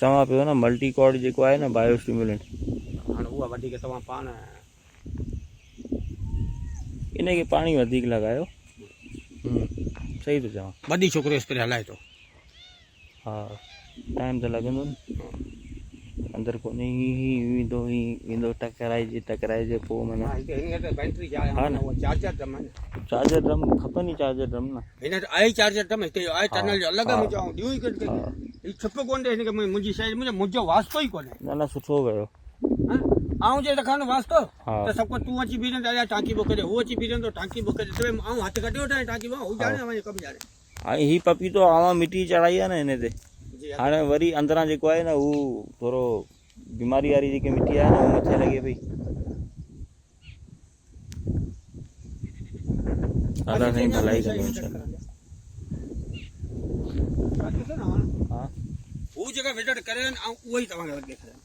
चवां पियो न मल्टीकॉर्ड जेको आहे न बायोस्टिमुलेंट हाणे उहा वधीक तव्हां पाण इनखे पाणी वधीक लॻायो। सही थो चवां। वॾी छोकिरो स्प्रे हलाए थो। हा टाइम त लॻंदो न अंदरि कोन्हे वेंदो वेंदो टकराइजे पोइ माना बैटरी हा न चार्जर ड्रम आहे न चार्जर ड्रम खपनि ई चार्जर ड्रम न हिन वटि आहे चार्जर ड्रम हिते आहे टनल जो अलॻि हा। में चवां ॾियूं ई कढी हा हीउ छिप कोन ॾे हिनखे मुंहिंजी शइ मुंहिंजो वास्तो ई कोन्हे न न सुठो कयो। आऊं जे रखां न वास्तो हा त सभु कुझु तूं अची बीहंदो या टांकी बुक करे हू अची बीहंदो टांकी बुक करे आऊं हथु कढी वठां टांकी बुक हू ॼाणे वञे कमु ॼाणे हाणे हीउ पपीतो आवां मिटी चढ़ाई आहे न हिन ते जी हाणे वरी अंदरां जेको आहे न हू थोरो बीमारी वारी जेकी मिटी आहे न उहो मथे लॻे पई। दादा साईं भलाई कयो इंशाल्लाह। हू जेका विजिट करे ऐं उहो ई तव्हांखे ॾेखारियां